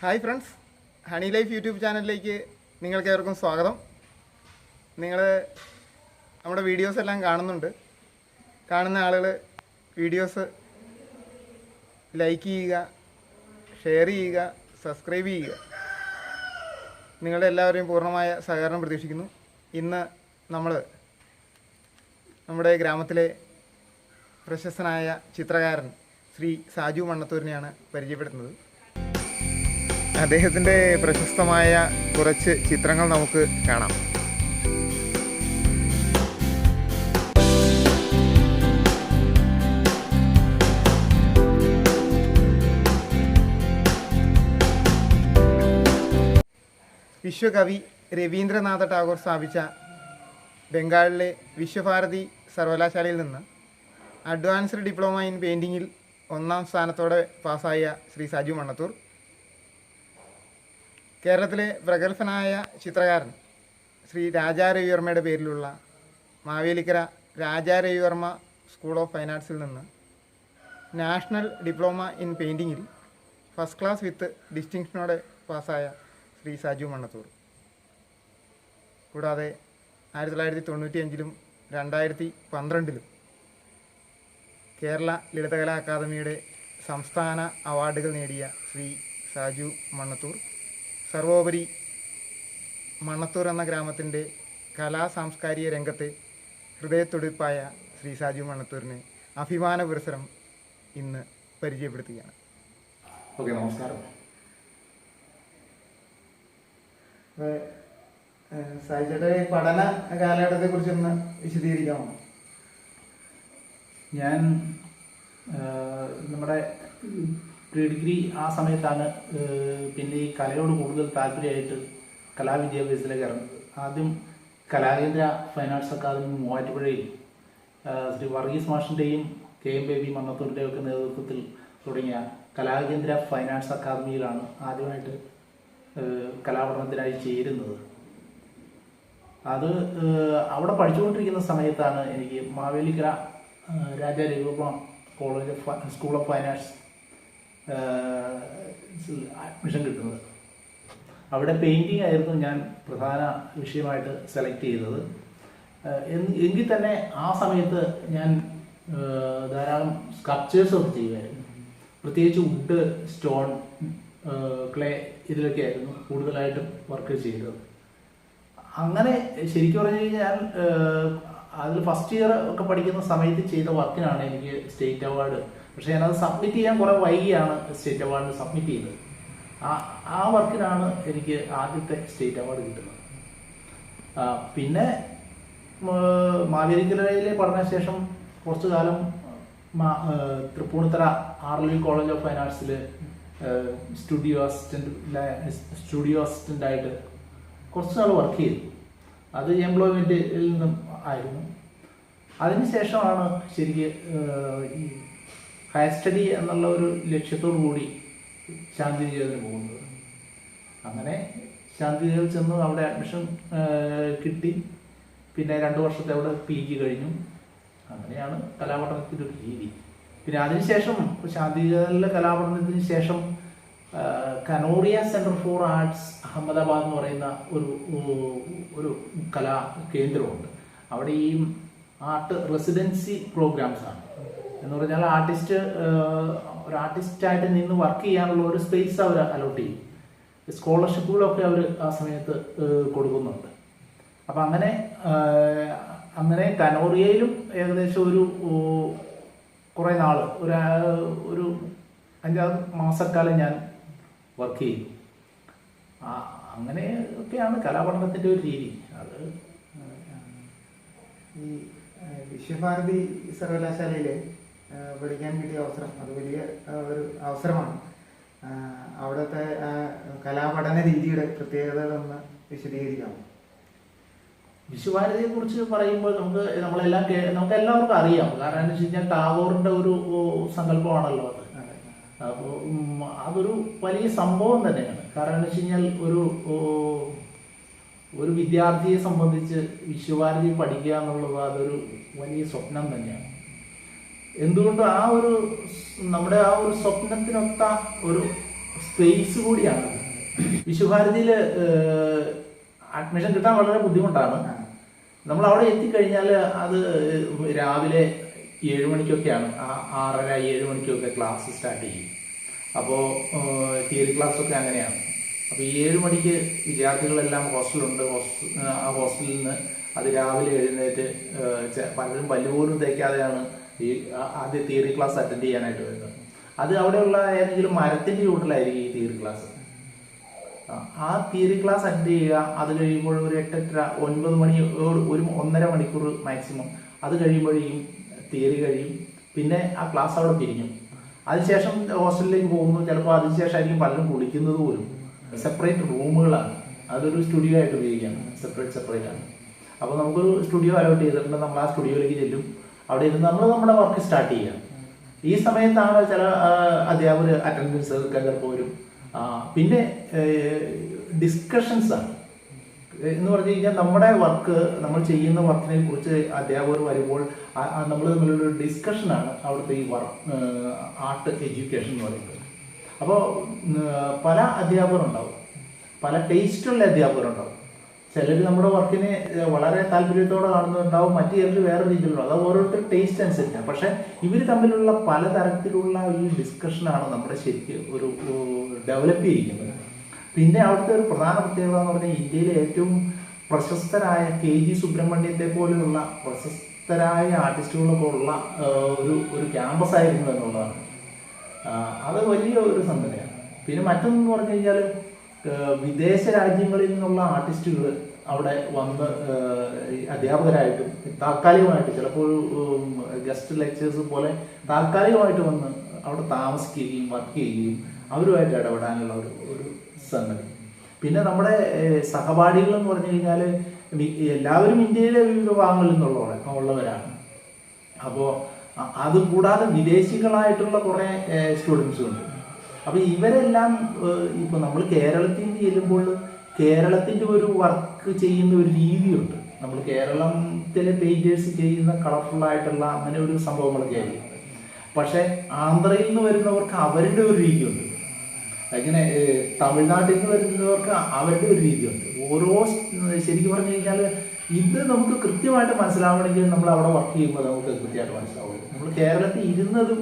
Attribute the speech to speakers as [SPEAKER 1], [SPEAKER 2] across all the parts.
[SPEAKER 1] Hi friends, honey life YouTube ചാനലിലേക്ക് നിങ്ങൾക്കേവർക്കും സ്വാഗതം. നിങ്ങൾ നമ്മുടെ വീഡിയോസ് എല്ലാം കാണുന്ന ആളുകൾ വീഡിയോസ് ലൈക്ക് ചെയ്യുക, ഷെയർ ചെയ്യുക, സബ്സ്ക്രൈബ് ചെയ്യുക. നിങ്ങളുടെ എല്ലാവരെയും പൂർണ്ണമായ സഹകരണം പ്രതീക്ഷിക്കുന്നു. ഇന്ന് നമ്മൾ നമ്മുടെ ഗ്രാമത്തിലെ പ്രശസ്തനായ ചിത്രകാരൻ ശ്രീ സാജു മണ്ണത്തൂരിനെയാണ് പരിചയപ്പെടുത്തുന്നത്. അദ്ദേഹത്തിൻ്റെ പ്രശസ്തമായ കുറച്ച് ചിത്രങ്ങൾ നമുക്ക് കാണാം. വിശ്വകവി രവീന്ദ്രനാഥ ടാഗോർ സ്ഥാപിച്ച ബംഗാളിലെ വിശ്വഭാരതി സർവകലാശാലയിൽ നിന്ന് അഡ്വാൻസ്ഡ് ഡിപ്ലോമ ഇൻ പെയിൻറ്റിങ്ങിൽ 1ാം സ്ഥാനത്തോടെ പാസ്സായ ശ്രീ സാജു മണ്ണത്തൂർ കേരളത്തിലെ പ്രഗത്ഭനായ ചിത്രകാരൻ ശ്രീ രാജാ രവിവർമ്മയുടെ പേരിലുള്ള Mavelikkara Raja Ravi Varma school of fine ആർട്സിൽ നിന്ന് നാഷണൽ ഡിപ്ലോമ ഇൻ പെയിൻറ്റിങ്ങിൽ ഫസ്റ്റ് ക്ലാസ് വിത്ത് ഡിസ്റ്റിങ്ഷനോടെ പാസ്സായ ശ്രീ സാജു മണ്ണത്തൂർ. കൂടാതെ 1995-ലും 2012-ലും കേരള ലളിതകലാ അക്കാദമിയുടെ സംസ്ഥാന അവാർഡുകൾ നേടിയ ശ്രീ സാജു മണ്ണത്തൂർ സർവോപരി മണ്ണത്തൂർ എന്ന ഗ്രാമത്തിൻ്റെ കലാ-സാംസ്കാരിക രംഗത്തെ ഹൃദയത്തുടിപ്പായ ശ്രീ സാജു മണ്ണത്തൂരിനെ അഭിമാന പുരസ്സരം ഇന്ന് പരിചയപ്പെടുത്തുകയാണ്.
[SPEAKER 2] ഓക്കെ, നമസ്കാരം.
[SPEAKER 1] സായിച്ചേട്ടൻ്റെ പഠന കാലഘട്ടത്തെക്കുറിച്ചൊന്ന് വിശദീകരിക്കാമോ?
[SPEAKER 2] ഞാൻ നമ്മുടെ പ്രീ ഡിഗ്രി ആ സമയത്താണ് പിന്നെ ഈ കലയോട് കൂടുതൽ താല്പര്യമായിട്ട് കലാവിദ്യാഭ്യാസത്തിലേക്ക് ഇറങ്ങുന്നത്. ആദ്യം കലാകേന്ദ്ര ഫൈൻ ആർട്സ് അക്കാദമി മൂവാറ്റുപുഴയിൽ ശ്രീ വർഗീസ് മാഷിൻ്റെയും KM ബേബി മണ്ണത്തൂരിൻ്റെയും ഒക്കെ നേതൃത്വത്തിൽ തുടങ്ങിയ കലാകേന്ദ്ര ഫൈൻ ആർട്സ് അക്കാദമിയിലാണ് ആദ്യമായിട്ട് കലാപഠനത്തിനായി ചേരുന്നത്. അത് അവിടെ പഠിച്ചുകൊണ്ടിരിക്കുന്ന സമയത്താണ് എനിക്ക് Mavelikkara Raja Ravi Varma college school of fine arts admission കിട്ടുന്നത്. അവിടെ പെയിൻറ്റിംഗ് ആയിരുന്നു ഞാൻ പ്രധാന വിഷയമായിട്ട് സെലക്ട് ചെയ്തത്. എങ്കിൽ തന്നെ ആ സമയത്ത് ഞാൻ ധാരാളം സ്കൾപ്ചേഴ്സ് ഒക്കെ ചെയ്യുമായിരുന്നു. പ്രത്യേകിച്ച് വുഡ്, സ്റ്റോൺ, ക്ലേ ഇതിലൊക്കെ ആയിരുന്നു കൂടുതലായിട്ടും വർക്ക് ചെയ്തത്. അങ്ങനെ ശരിക്കും പറഞ്ഞു കഴിഞ്ഞാൽ അതിൽ ഫസ്റ്റ് ഇയർ ഒക്കെ പഠിക്കുന്ന സമയത്ത് ചെയ്ത വർക്കിനാണ് എനിക്ക് സ്റ്റേറ്റ് അവാർഡ്. പക്ഷേ ഞാനത് സബ്മിറ്റ് ചെയ്യാൻ കുറേ വൈകിയാണ് സ്റ്റേറ്റ് അവാർഡ് സബ്മിറ്റ് ചെയ്തത്. ആ വർക്കിനാണ് എനിക്ക് ആദ്യത്തെ സ്റ്റേറ്റ് അവാർഡ് കിട്ടുന്നത്. പിന്നെ മാവേലിക്കരയിലെ പഠനശേഷം കുറച്ചു കാലം Tripunithura RLV college of fine ആർട്സിൽ സ്റ്റുഡിയോ അസിസ്റ്റൻ്റായിട്ട് കുറച്ച് നാൾ വർക്ക് ചെയ്തു. അത് എംപ്ലോയ്മെൻറ്റിൽ നിന്നും ആയിരുന്നു. അതിനുശേഷമാണ് ശരിക്ക് ഈ ഹയർ സ്റ്റഡി എന്നുള്ള ഒരു ലക്ഷ്യത്തോടു കൂടി ശാന്തിനികേതന് പോകുന്നത്. അങ്ങനെ ശാന്തിനികേതനിൽ ചെന്ന് അവിടെ അഡ്മിഷൻ കിട്ടി. പിന്നെ 2 വർഷത്തെ അവിടെ PG കഴിഞ്ഞു. അങ്ങനെയാണ് കലാപഠനത്തിൻ്റെ ഒരു രീതി. പിന്നെ അതിനുശേഷം ശാന്തിനികേതനിലെ കലാപഠനത്തിന് ശേഷം കനോറിയ സെൻറ്റർ ഫോർ ആർട്സ് അഹമ്മദാബാദ് എന്ന് പറയുന്ന ഒരു കലാ കേന്ദ്രമുണ്ട്. അവിടെ ഈ ആർട്ട് റെസിഡൻസി പ്രോഗ്രാംസ് ആണ്. എന്ന് പറഞ്ഞാൽ ഒരു ആർട്ടിസ്റ്റായിട്ട് നിന്ന് വർക്ക് ചെയ്യാനുള്ള ഒരു സ്പേസ് അവർ അലോട്ട് ചെയ്യും. സ്കോളർഷിപ്പുകളൊക്കെ അവർ ആ സമയത്ത് കൊടുക്കുന്നുണ്ട്. അപ്പം അങ്ങനെ കനോറിയയിലും ഏകദേശം കുറേ നാൾ ഒരു 5-6 മാസക്കാലം ഞാൻ വർക്ക് ചെയ്യും. അങ്ങനെയൊക്കെയാണ് കലാപഠനത്തിൻ്റെ ഒരു രീതി. അത്
[SPEAKER 1] ഈ വിശ്വഭാരതി സർവകലാശാലയിൽ പഠിക്കാൻ കിട്ടിയ അവസരം അത് വലിയ ഒരു അവസരമാണ്. അവിടുത്തെ കലാപഠന രീതിയുടെ പ്രത്യേകതകളൊന്ന് വിശദീകരിക്കാമോ?
[SPEAKER 2] വിശ്വഭാരതിയെ കുറിച്ച് പറയുമ്പോൾ നമുക്ക് എല്ലാവർക്കും അറിയാം. കാരണം എന്ന് വെച്ച് കഴിഞ്ഞാൽ ടാഗോറിൻ്റെ ഒരു സങ്കല്പമാണല്ലോ അത്. അപ്പോൾ അതൊരു വലിയ സംഭവം തന്നെയാണ്. കാരണം എന്ന് വെച്ച് കഴിഞ്ഞാൽ ഒരു വിദ്യാർത്ഥിയെ സംബന്ധിച്ച് വിശ്വഭാരതി പഠിക്കുക എന്നുള്ളത് അതൊരു വലിയ സ്വപ്നം തന്നെയാണ്. എന്തുകൊണ്ട് നമ്മുടെ ആ ഒരു സ്വപ്നത്തിനൊത്ത ഒരു സ്പേസ് കൂടിയാണ്. വിശ്വഭാരതിയിൽ അഡ്മിഷൻ കിട്ടാൻ വളരെ ബുദ്ധിമുട്ടാണ്. നമ്മൾ അവിടെ എത്തിക്കഴിഞ്ഞാൽ അത് രാവിലെ 7 മണിക്കൊക്കെയാണ്, 6:30 7 മണിക്കൊക്കെ ക്ലാസ് സ്റ്റാർട്ട് ചെയ്യും. അപ്പോൾ തിയറി ക്ലാസ്സൊക്കെ അങ്ങനെയാണ്. അപ്പോൾ 7 മണിക്ക് വിദ്യാർത്ഥികളെല്ലാം ഹോസ്റ്റലുണ്ട്. ആ ഹോസ്റ്റലിൽ നിന്ന് അത് രാവിലെ എഴുന്നേറ്റ് പലരും പല്ലുപോലും തേക്കാതെയാണ് ഈ ആദ്യ തിയറി ക്ലാസ് അറ്റൻഡ് ചെയ്യാനായിട്ട് വരുന്നത്. അത് അവിടെയുള്ള ഏതെങ്കിലും മരത്തിൻ്റെ ചൂട്ടിലായിരിക്കും ഈ തിയറി ക്ലാസ്. ആ തിയറി ക്ലാസ് അറ്റൻഡ് ചെയ്യുക, അത് കഴിയുമ്പോൾ ഒരു 8:30 9 മണി, ഒരു 1.5 മണിക്കൂർ മാക്സിമം. അത് കഴിയുമ്പോഴേക്കും തിയറി കഴിയും. പിന്നെ ആ ക്ലാസ് അവിടെ പിരിഞ്ഞു. അതിനുശേഷം ഹോസ്റ്റലിലേക്ക് പോകുന്നു. ചിലപ്പോൾ അതിനുശേഷമായിരിക്കും പലരും കുളിക്കുന്നത് പോലും. സെപ്പറേറ്റ് റൂമുകളാണ്, അതൊരു സ്റ്റുഡിയോ ആയിട്ട് ഉപയോഗിക്കാം. സെപ്പറേറ്റ് ആണ്. അപ്പോൾ നമുക്കൊരു സ്റ്റുഡിയോ അലോട്ട് ചെയ്തിട്ടുണ്ട്. നമ്മൾ ആ സ്റ്റുഡിയോയിലേക്ക് ചെല്ലും. അവിടെ ഇരുന്ന് നമ്മൾ നമ്മുടെ വർക്ക് സ്റ്റാർട്ട് ചെയ്യാം. ഈ സമയത്താണ് ചില അധ്യാപകർ അറ്റൻഡൻസ് എടുക്കാൻ ചിലപ്പോൾ വരും. പിന്നെ ഡിസ്കഷൻസാണ് എന്ന് പറഞ്ഞു കഴിഞ്ഞാൽ നമ്മുടെ വർക്ക്, നമ്മൾ ചെയ്യുന്ന വർക്കിനെ കുറിച്ച് അധ്യാപകർ വരുമ്പോൾ നമ്മൾ തമ്മിലൊരു ഡിസ്കഷനാണ് അവിടുത്തെ ഈ ആർട്ട് എഡ്യൂക്കേഷൻ എന്ന് പറയുന്നത്. അപ്പോൾ പല അധ്യാപകരുണ്ടാവും, പല ടേസ്റ്റുള്ള അധ്യാപകരുണ്ടാവും. ചിലർ നമ്മുടെ വർക്കിനെ വളരെ താല്പര്യത്തോടെ കാണുന്നുണ്ടാവും, മറ്റു ചിലർ വേറെ രീതിയിലുള്ള, അത് ഓരോരുത്തർ ടേസ്റ്റ് അനുസരിച്ചാണ്. പക്ഷേ ഇവർ തമ്മിലുള്ള പലതരത്തിലുള്ള ഈ ഡിസ്കഷനാണ് നമ്മുടെ ശരിക്ക് ഒരു ഡെവലപ്പ് ചെയ്യിക്കുന്നത്. പിന്നെ അവിടുത്തെ ഒരു പ്രധാന പ്രത്യേകത എന്ന് പറഞ്ഞാൽ ഇന്ത്യയിലെ ഏറ്റവും പ്രശസ്തരായ KG സുബ്രഹ്മണ്യത്തെ പോലെയുള്ള പ്രശസ്തരായ ആർട്ടിസ്റ്റുകളൊക്കെ ഉള്ള ഒരു ക്യാമ്പസ് ആയിരുന്നു എന്നുള്ളതാണ്. അത് വലിയ ഒരു സംഗതിയാണ്. പിന്നെ മറ്റൊന്നെന്ന് പറഞ്ഞു കഴിഞ്ഞാൽ വിദേശ രാജ്യങ്ങളിൽ നിന്നുള്ള ആർട്ടിസ്റ്റുകൾ അവിടെ വന്ന് അധ്യാപകരായിട്ടും താൽക്കാലികമായിട്ട്, ചിലപ്പോൾ ഗസ്റ്റ് ലെക്ചേഴ്സ് പോലെ താൽക്കാലികമായിട്ട് വന്ന് അവിടെ താമസിക്കുകയും വർക്ക് ചെയ്യുകയും അവരുമായിട്ട് ഇടപെടാനുള്ള ഒരു സംഗതി. പിന്നെ നമ്മുടെ സഹപാഠികൾ എന്ന് പറഞ്ഞു കഴിഞ്ഞാൽ എല്ലാവരും ഇന്ത്യയിലെ വിവിധ ഭാഗങ്ങളിൽ നിന്നുള്ളവരാണ്. അപ്പോൾ അത് കൂടാതെ വിദേശികളായിട്ടുള്ള കുറേ സ്റ്റുഡൻസും ഉണ്ട്. അപ്പോൾ ഇവരെല്ലാം ഇപ്പോൾ നമ്മൾ കേരളത്തിൽ നിന്ന് ചെല്ലുമ്പോൾ കേരളത്തിൻ്റെ ഒരു വർക്ക് ചെയ്യുന്ന ഒരു രീതിയുണ്ട്. നമ്മൾ കേരളത്തിലെ പെയിൻറ്റേഴ്സ് ചെയ്യുന്ന കളർഫുള്ളായിട്ടുള്ള അങ്ങനെ ഒരു സംഭവങ്ങളൊക്കെ ആയിരിക്കും. പക്ഷേ ആന്ധ്രയിൽ നിന്ന് വരുന്നവർക്ക് അവരുടെ ഒരു രീതിയുണ്ട്. അങ്ങനെ തമിഴ്നാട്ടിൽ നിന്ന് വരുന്നവർക്ക് അവരുടെ ഒരു രീതിയുണ്ട്. ശരിക്കും പറഞ്ഞു കഴിഞ്ഞാൽ ഇത് നമുക്ക് കൃത്യമായിട്ട് മനസ്സിലാവണമെങ്കിൽ നമ്മൾ അവിടെ വർക്ക് ചെയ്യുമ്പോൾ നമുക്ക് കൃത്യമായിട്ട് മനസ്സിലാവുള്ളൂ. നമ്മൾ കേരളത്തിൽ ഇരുന്നത്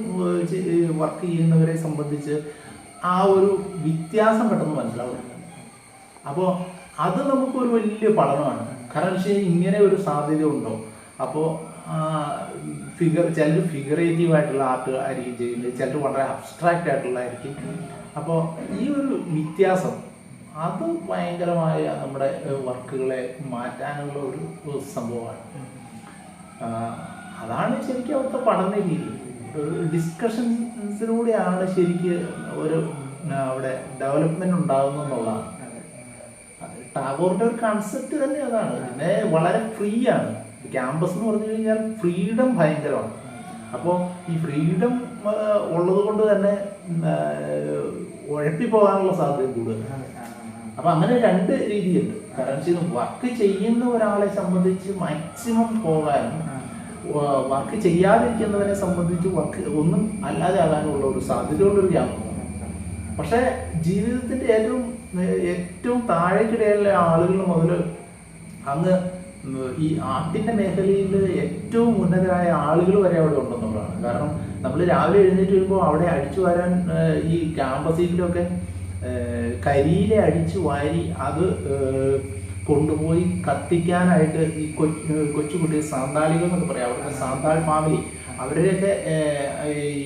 [SPEAKER 2] വർക്ക് ചെയ്യുന്നവരെ സംബന്ധിച്ച് ആ ഒരു വ്യത്യാസം പെട്ടെന്ന് മനസ്സിലാവുന്നു. അപ്പോൾ അത് നമുക്കൊരു വലിയ പഠനമാണ്. കാരണം വെച്ചാൽ ഇങ്ങനെ ഒരു സാധ്യത ഉണ്ടോ. അപ്പോൾ ചിലർ ഫിഗറേറ്റീവായിട്ടുള്ള ആർട്ട് ആയിരിക്കും ചെയ്യുന്നത്, ചിലർ വളരെ അബ്സ്ട്രാക്റ്റ് ആയിട്ടുള്ളതായിരിക്കും. അപ്പോൾ ഈ ഒരു വ്യത്യാസം അത് ഭയങ്കരമായ നമ്മുടെ വർക്കുകളെ മാറ്റാനുള്ള ഒരു സംഭവമാണ്. അതാണ് ശരിക്കും അവിടുത്തെ പഠന രീതി. ഡിസ്കഷൻസിലൂടെയാണ് ശരിക്ക് ഒരു അവിടെ ഡെവലപ്മെന്റ് ഉണ്ടാകുന്നു എന്നുള്ളതാണ്. ടാഗോറിന്റെ ഒരു കൺസെപ്റ്റ് തന്നെ അതാണ്. പിന്നെ വളരെ ഫ്രീ ആണ് ക്യാമ്പസ് എന്ന് പറഞ്ഞു കഴിഞ്ഞാൽ. ഫ്രീഡം ഭയങ്കരമാണ്. അപ്പോൾ ഈ ഫ്രീഡം ഉള്ളത് കൊണ്ട് തന്നെ ഉഴപ്പിപ്പോകാനുള്ള സാധ്യത കൂടുതലാണ്. അപ്പം അങ്ങനെ രണ്ട് രീതിയുണ്ട്. കാരണം വർക്ക് ചെയ്യുന്ന ഒരാളെ സംബന്ധിച്ച് മാക്സിമം പോകാനും വർക്ക് ചെയ്യാതിരിക്കുന്നവരെ സംബന്ധിച്ച് വർക്ക് ഒന്നും അല്ലാതെ ആകാനുള്ള ഒരു സാധ്യതയുള്ളൊരു ക്യാമ്പസാണ്. പക്ഷേ ജീവിതത്തിൻ്റെ ഏറ്റവും താഴേക്കിടയിലുള്ള ആളുകൾ മുതൽ അങ്ങ് ഈ ആർട്ടിൻ്റെ മേഖലയിൽ ഏറ്റവും ഉന്നതരായ ആളുകൾ വരെ അവിടെ ഉണ്ടെന്നുള്ളതാണ്. കാരണം നമ്മൾ രാവിലെ എഴുന്നേറ്റ് വരുമ്പോൾ അവിടെ അടിച്ചു വരാൻ ഈ ക്യാമ്പസിലൊക്കെ കരിയിലെ അടിച്ചു വാരി അത് കൊണ്ടുപോയി കത്തിക്കാനായിട്ട് ഈ കൊച്ചുകുട്ടി സാന്താളികൾ എന്നൊക്കെ പറയാം. അവിടുത്തെ സാന്താൾ ഫാമിലി അവരുടെയൊക്കെ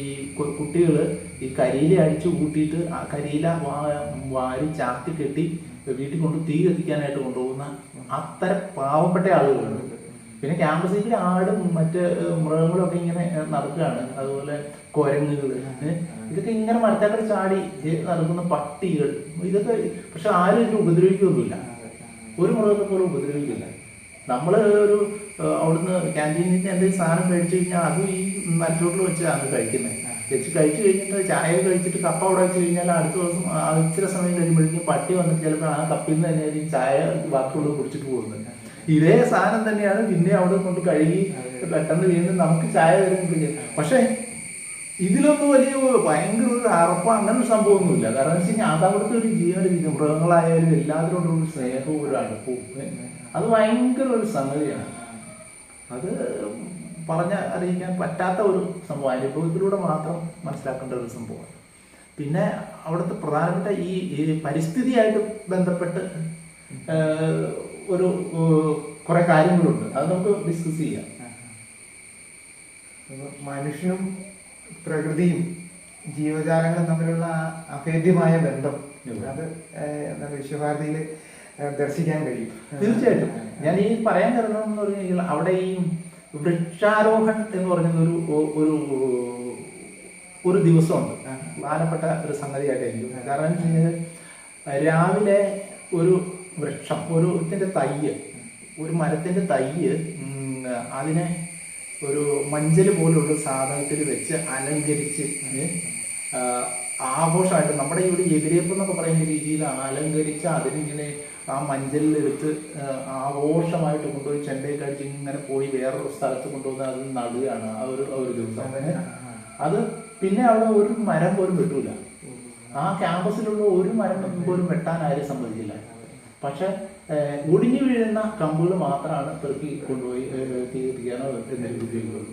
[SPEAKER 2] ഈ കുട്ടികൾ ഈ കരിയില അടിച്ചു കൂട്ടിയിട്ട് ആ കരിയില വാരി ചാർത്തി കെട്ടി വീട്ടിൽ കൊണ്ട് തീ കത്തിക്കാനായിട്ട് കൊണ്ടുപോകുന്ന അത്തരം പാവപ്പെട്ട ആളുകളുണ്ട്. പിന്നെ ക്യാമ്പസിൽ ആടും മറ്റ് മൃഗങ്ങളൊക്കെ ഇങ്ങനെ നടക്കുകയാണ്. അതുപോലെ കുരങ്ങുകൾ, ഇതൊക്കെ ഇങ്ങനെ മരത്താക്കട ചാടി നടക്കുന്ന പട്ടികൾ, ഇതൊക്കെ. പക്ഷെ ആരും ഇതിന് ഉപദ്രവിക്കുകയൊന്നുമില്ല. ഒരു മൃഗത്തെ പോലും ഉപദ്രവിക്കില്ല. നമ്മൾ അവിടുന്ന് ക്യാൻറ്റീനിൽ നിന്ന് എന്തെങ്കിലും സാധനം കഴിച്ചു കഴിഞ്ഞാൽ അതും ഈ മരച്ചോട്ടിൽ വെച്ചാണ് കഴിക്കുന്നത്. കഴിച്ചു കഴിഞ്ഞിട്ട് ചായ കഴിച്ചിട്ട് കപ്പ അവിടെ വെച്ച് കഴിഞ്ഞാൽ അടുത്ത ദിവസം ഇച്ചിരി സമയം കഴിയുമ്പോഴേക്കും പട്ടി വന്നിട്ട് ചിലപ്പോൾ ആ കപ്പിൽ നിന്ന് തന്നെ ചായ ബാക്കിയുള്ളത് കുടിച്ചിട്ട് പോകുന്നത്. ഇതേ സാധനം തന്നെയാണ് പിന്നെ അവിടെ കൊണ്ട് കഴുകി പെട്ടെന്ന് വീണ്ടും നമുക്ക് ചായ തരുന്നില്ല. പക്ഷേ ഇതിലൊന്നും വലിയ ഭയങ്കര ഒരു അറപ്പം അങ്ങനെ ഒരു സംഭവമൊന്നുമില്ല. കാരണം എന്ന് വെച്ച് കഴിഞ്ഞാൽ അതവിടുത്തെ ഒരു ജീവന രീതി, മൃഗങ്ങളായാലും എല്ലാത്തിനോടും ഒരു സ്നേഹവും ഒരു അടുപ്പവും അത് ഭയങ്കര ഒരു സംഗതിയാണ്. അത് അറിയിക്കാൻ പറ്റാത്ത ഒരു സംഭവം, അനുഭവത്തിലൂടെ മാത്രം മനസ്സിലാക്കേണ്ട ഒരു സംഭവമാണ്. പിന്നെ അവിടുത്തെ പ്രധാനപ്പെട്ട ഈ പരിസ്ഥിതിയായിട്ട് ബന്ധപ്പെട്ട് ഒരു കുറെ കാര്യങ്ങളുണ്ട്, അത് നമുക്ക് ഡിസ്കസ് ചെയ്യാം.
[SPEAKER 1] മനുഷ്യനും പ്രകൃതിയും ജീവജാലങ്ങളും തമ്മിലുള്ള അഭേദ്യമായ ബന്ധം അത് എന്താണ് വിശ്വഭാരതിയിൽ ദർശിക്കാൻ കഴിയും.
[SPEAKER 2] തീർച്ചയായിട്ടും. ഞാൻ ഈ പറയാൻ കരുതുന്നതെന്ന് പറഞ്ഞു കഴിഞ്ഞാൽ അവിടെ ഈ വൃക്ഷാരോഹൺ എന്ന് പറയുന്ന ഒരു ഒരു ദിവസമുണ്ട്, പ്രധാനപ്പെട്ട ഒരു സംഗതിയായിട്ടായിരിക്കും. കാരണം എന്ന് വെച്ച് കഴിഞ്ഞാൽ രാവിലെ ഒരു വൃക്ഷം, ഒരു മരത്തിന്റെ തയ്യ് അതിനെ ഒരു മഞ്ചൽ പോലുള്ള സാധനത്തിൽ വെച്ച് അലങ്കരിച്ച് ആഘോഷമായിട്ട്, നമ്മുടെ ഇവിടെ എതിരേപ്പ് എന്നൊക്കെ പറയുന്ന രീതിയിൽ അലങ്കരിച്ച് അതിനിങ്ങനെ ആ മഞ്ചലിലെടുത്ത് ആഘോഷമായിട്ട് കൊണ്ടുപോയി ചെണ്ടയിൽ കഴിച്ച് ഇങ്ങനെ പോയി വേറൊരു സ്ഥലത്ത് കൊണ്ടുവന്ന് അത് നടുകയാണ് ആ ഒരു ദിവസം. അത് പിന്നെ അവിടെ ഒരു മരം പോലും വെട്ടൂല, ആ ക്യാമ്പസിലുള്ള ഒരു മരം പോലും വെട്ടാൻ ആരും സമ്മതിക്കില്ല. പക്ഷെ ഒടിഞ്ഞു വീഴുന്ന കമ്പുകൾ മാത്രമാണ് പെറുക്കി കൊണ്ടുപോയി തീ കത്തിക്കാനോ എന്തെങ്കിലും ഉപയോഗിക്കുന്നത്.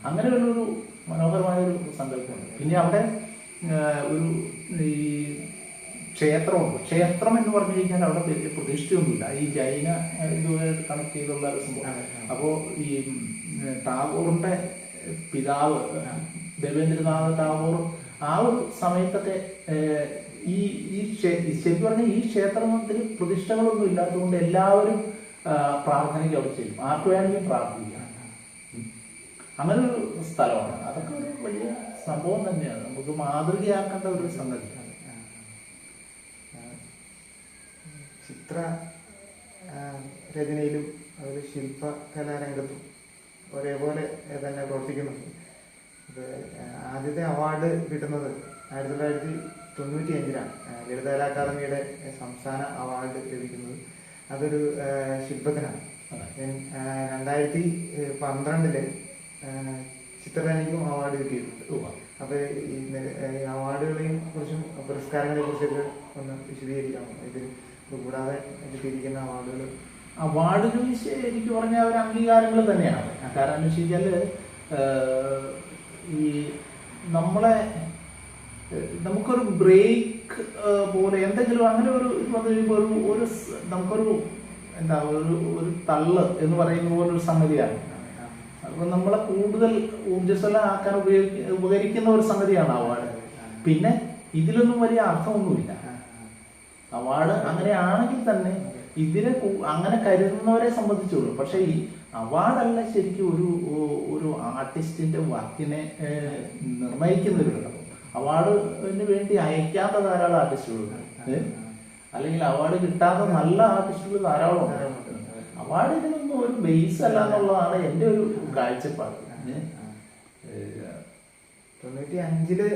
[SPEAKER 2] അങ്ങനെ ഒരു മനോഹരമായ ഒരു സങ്കല്പമുണ്ട്. പിന്നെ അവിടെ ഒരു ഈ ക്ഷേത്രമുണ്ട്. ക്ഷേത്രം എന്ന് പറഞ്ഞു കഴിഞ്ഞാൽ അവിടെ പ്രതിഷ്ഠയൊന്നുമില്ല, ഈ ജൈന ഇതുമായിട്ട് കണക്ട് ചെയ്തുള്ള ഒരു സംഭവം. അപ്പോൾ ഈ ടാഗോറിന്റെ പിതാവ് ദേവേന്ദ്രനാഥ് ടാഗോർ ആ ഒരു സമയത്തൊക്കെ ശരിക്കും പറഞ്ഞാൽ ഈ ക്ഷേത്രത്തിൽ പ്രതിഷ്ഠകളൊന്നും ഇല്ലാത്തതുകൊണ്ട് എല്ലാവരും പ്രാർത്ഥനയ്ക്ക് അവിടെ ചെയ്യും, ആർക്ക് വേണമെങ്കിലും പ്രാർത്ഥിക്കാം. അങ്ങനെ ഒരു സ്ഥലമാണ്. അതൊക്കെ ഒരു വലിയ സംഭവം തന്നെയാണ്, നമുക്ക് മാതൃകയാക്കേണ്ട ഒരു സംഗതി.
[SPEAKER 1] ചിത്ര രചനയിലും അതുപോലെ ശില്പകലാരംഗത്തും ഒരേപോലെ തന്നെ പ്രവർത്തിക്കുന്നുണ്ട്. ആദ്യത്തെ അവാർഡ് കിട്ടുന്നത് 1995 ലളിതകലാ അക്കാദമിയുടെ സംസ്ഥാന അവാർഡ് ലഭിക്കുന്നത് അതൊരു ശില്പത്തിനാണ്. 2012 ചിത്രരചനയ്ക്കും അവാർഡ് കിട്ടിയിട്ടുണ്ട്. അപ്പോൾ ഈ അവാർഡുകളെയും കുറിച്ചും പുരസ്കാരങ്ങളെ കുറിച്ചൊക്കെ ഒന്ന് വിശദീകരിക്കാമോ? ഇതിൽ കൂടാതെ കിട്ടിയിരിക്കുന്ന
[SPEAKER 2] അവാർഡുകൾ എനിക്ക് പറഞ്ഞ ഒരു അംഗീകാരങ്ങൾ തന്നെയാണ്. കാരണം എന്ന് വെച്ച് കഴിഞ്ഞാൽ ഈ നമുക്കൊരു ബ്രേക്ക് പോലെ എന്തെങ്കിലും അങ്ങനെ ഒരു നമുക്കൊരു ഒരു തള്ള് എന്ന് പറയുന്ന പോലൊരു സംഗതിയാണ്. അപ്പോൾ നമ്മളെ കൂടുതൽ ഊർജ്ജസ്വലമാക്കാൻ ഉപകരിക്കുന്ന ഒരു സംഗതിയാണ് അവാർഡ്. പിന്നെ ഇതിലൊന്നും വലിയ അർത്ഥമൊന്നുമില്ല. അവാർഡ് അങ്ങനെയാണെങ്കിൽ തന്നെ ഇതിനെ അങ്ങനെ കരുതുന്നവരെ സംബന്ധിച്ചുള്ളൂ. പക്ഷെ ഈ അവാർഡല്ല ശരിക്കും ഒരു ആർട്ടിസ്റ്റിന്റെ വർക്കിനെ നിർണ്ണയിക്കുന്ന ഒരു ഘടകം. അവാർഡിന് വേണ്ടി അയക്കാത്ത ധാരാളം ആർട്ടിസ്റ്റുകളുണ്ട്, അല്ലെങ്കിൽ അവാർഡ് കിട്ടാത്ത നല്ല ആർട്ടിസ്റ്റുകൾ ധാരാളം ഉണ്ട്. അവാർഡ് ഇതിനൊന്നും ഒരു ബേസ് അല്ല എന്നുള്ളതാണ് എൻ്റെ ഒരു കാഴ്ചപ്പാട്.
[SPEAKER 1] 95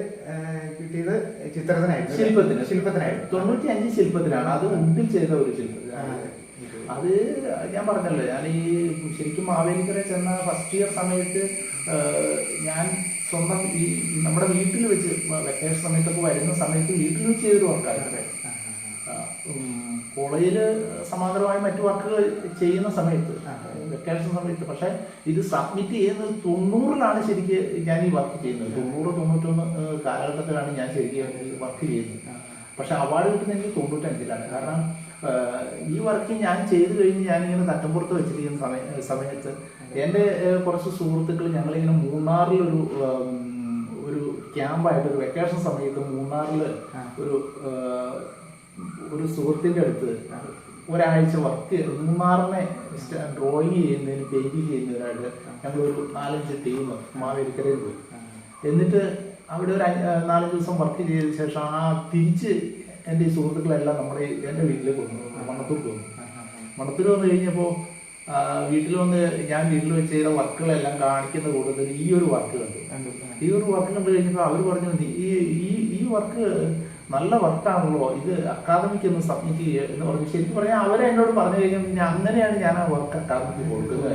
[SPEAKER 1] കിട്ടിയത് ചിത്രത്തിനായിരുന്നു, ശില്പത്തിനായിരുന്നു.
[SPEAKER 2] 95 ശില്പത്തിനാണ്, അത് മുമ്പിൽ ചെയ്ത ഒരു ശില്പത്തിനാണ്. അത് ഞാൻ പറഞ്ഞല്ലോ, ഞാൻ ഈ ശരിക്കും മാവേലിക്കര ചെന്ന ഫസ്റ്റ് ഇയർ സമയത്ത് ഞാൻ സ്വന്തം ഈ നമ്മുടെ വീട്ടിൽ വെച്ച് വെക്കേഷൻ സമയത്തൊക്കെ വരുന്ന സമയത്ത് വീട്ടിൽ വെച്ച് ചെയ്തൊരു വർക്കായിരുന്നു. കോളേജിൽ സമാന്തരമായി മറ്റു വർക്കുകൾ ചെയ്യുന്ന സമയത്ത് വെക്കേഷൻ സമയത്ത്. പക്ഷെ ഇത് സബ്മിറ്റ് ചെയ്യുന്നത് 90-ലാണ് ശരിക്ക് ഞാൻ ഈ വർക്ക് ചെയ്യുന്നത്. 90-91 കാലഘട്ടത്തിലാണ് ഞാൻ ശരിക്കും വർക്ക് ചെയ്യുന്നത്. പക്ഷെ അവാർഡ് കിട്ടുന്നത് എനിക്ക് 95-ലാണ്. കാരണം ഈ വർക്ക് ഞാൻ ചെയ്തു കഴിഞ്ഞ് ഞാനിങ്ങനെ തട്ടമ്പുറത്ത് വെച്ചിരിക്കുന്ന സമയത്ത് എൻ്റെ കുറച്ച് സുഹൃത്തുക്കൾ ഞങ്ങളിങ്ങനെ മൂന്നാറിൽ ഒരു ക്യാമ്പായിട്ട് ഒരു വെക്കേഷൻ സമയത്ത് മൂന്നാറിൽ ഒരു സുഹൃത്തിൻ്റെ അടുത്ത് ഒരാഴ്ച വർക്ക് മൂന്നാറിനെ ഡ്രോയിങ് ചെയ്യുന്നതിന് പെയിന്റിങ് ചെയ്യുന്നതിനായിട്ട് ഞങ്ങളൊരു 4-5 ടീം മാവേലിക്കരയിൽ പോയി. എന്നിട്ട് അവിടെ ഒരു 4 ദിവസം വർക്ക് ചെയ്ത ശേഷം തിരിച്ച് എൻ്റെ ഈ സുഹൃത്തുക്കളെല്ലാം എൻ്റെ വീട്ടിലേക്ക് വന്നു, മണ്ണത്തൂർക്ക് വന്നു. മണ്ണത്തൂർ വന്നു കഴിഞ്ഞപ്പോൾ ഞാൻ വീട്ടിൽ വെച്ച് ചെയ്ത വർക്കുകളെല്ലാം കാണിക്കുന്ന കൂട്ടത്തിൽ ഈ ഒരു വർക്ക് കണ്ടു. ഈ ഒരു വർക്ക് കണ്ടു കഴിഞ്ഞപ്പോൾ അവർ പറഞ്ഞു, ഈ വർക്ക് നല്ല വർക്കാണല്ലോ, ഇത് അക്കാദമിക്ക് ഒന്ന് സബ്മിറ്റ് ചെയ്യുക എന്ന് പറഞ്ഞു. ശരിക്കും പറഞ്ഞാൽ അവരെ എന്നോട് പറഞ്ഞു കഴിഞ്ഞാൽ പിന്നെ അങ്ങനെയാണ് ഞാൻ ആ വർക്ക് അക്കാദമിക്ക് കൊടുക്കുന്നത്.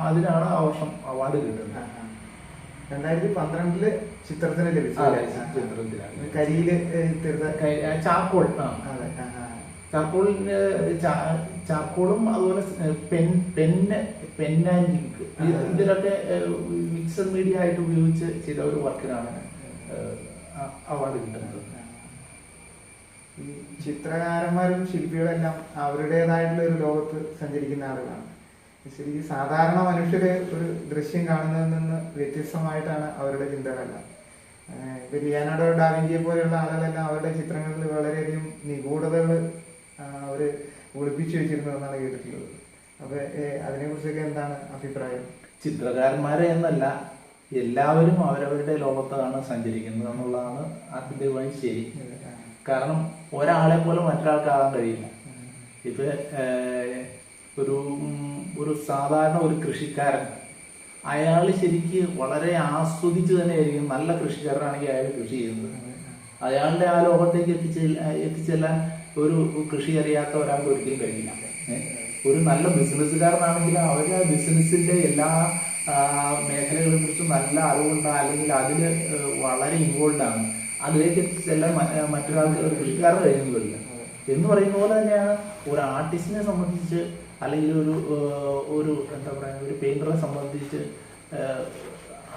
[SPEAKER 2] അതിനാണ് ആ വർഷം അവാർഡ് കിട്ടുന്നത്.
[SPEAKER 1] 2012 ചിത്രത്തിന് ലഭിച്ചത്.
[SPEAKER 2] ചിത്രത്തിലാണ്
[SPEAKER 1] കരിയില് തീർത്ത
[SPEAKER 2] ചാർക്കോൾ.
[SPEAKER 1] അതെ.
[SPEAKER 2] ചാർക്കോളിന് ചാർക്കോളും അതുപോലെ പെൻ ആൻഡ് ഇങ്ക് ഇതിലൊക്കെ മിക്സഡ് മീഡിയ ആയിട്ട് ഉപയോഗിച്ച് ചെയ്ത ഒരു വർക്കിനാണ് അവാർഡ് കിട്ടുന്നത്.
[SPEAKER 1] ഈ ചിത്രകാരന്മാരും ശില്പികളെല്ലാം അവരുടേതായിട്ടുള്ള ഒരു ലോകത്ത് സഞ്ചരിക്കുന്ന ആളുകളാണ്. ശരി, സാധാരണ മനുഷ്യര് ഒരു ദൃശ്യം കാണുന്നതിൽ നിന്ന് വ്യത്യസ്തമായിട്ടാണ് അവരുടെ ചിന്തകളെല്ലാം. ഇപ്പൊ ലിയോനാർഡോ ഡാവിഞ്ചിയെ പോലെയുള്ള ആളുകളെല്ലാം അവരുടെ ചിത്രങ്ങളിൽ വളരെയധികം നിഗൂഢതകൾ അവര് ഒളിപ്പിച്ചു വെച്ചിരുന്നു എന്നാണ് കേട്ടിട്ടുള്ളത്. അപ്പൊ അതിനെ കുറിച്ചൊക്കെ എന്താണ് അഭിപ്രായം?
[SPEAKER 2] ചിത്രകാരന്മാരെ എന്നല്ല, എല്ലാവരും അവരവരുടെ ലോകത്താണ് സഞ്ചരിക്കുന്നത് എന്നുള്ളതാണ് ആത്യന്തികമായി ശരി. കാരണം ഒരാളെ പോലെ മറ്റൊരാൾക്കാകാൻ കഴിയില്ല. ഇപ്പൊ ഒരു സാധാരണ ഒരു കൃഷിക്കാരൻ, അയാൾ ശരിക്ക് വളരെ ആസ്വദിച്ച് തന്നെ ആയിരിക്കും. നല്ല കൃഷിക്കാരനാണെങ്കിൽ അയാൾ കൃഷി ചെയ്യുന്നത്. അയാളുടെ ആ ലോകത്തേക്ക് എത്തിച്ചെല്ലാൻ ഒരു കൃഷി അറിയാത്ത ഒരാൾക്ക് ഒരിക്കലും കഴിയില്ല. ഒരു നല്ല ബിസിനസ്സുകാരനാണെങ്കിൽ അവരുടെ ബിസിനസ്സിന്റെ എല്ലാ മേഖലകളെ കുറിച്ചും നല്ല അറിവുണ്ട്, അല്ലെങ്കിൽ അതിൽ വളരെ ഇൻവോൾവ് ആണ്. അതിലേക്ക് എത്തിച്ചെല്ലാൻ മറ്റൊരാൾക്ക് ഒരു കൃഷിക്കാരന് കഴിയുന്നില്ല. എന്ന് പറയുന്ന പോലെ തന്നെയാണ് ഒരു ആർട്ടിസ്റ്റിനെ സംബന്ധിച്ച്, അല്ലെങ്കിൽ ഒരു എന്താ പറയുക, ഒരു പെയിന്ററെ സംബന്ധിച്ച്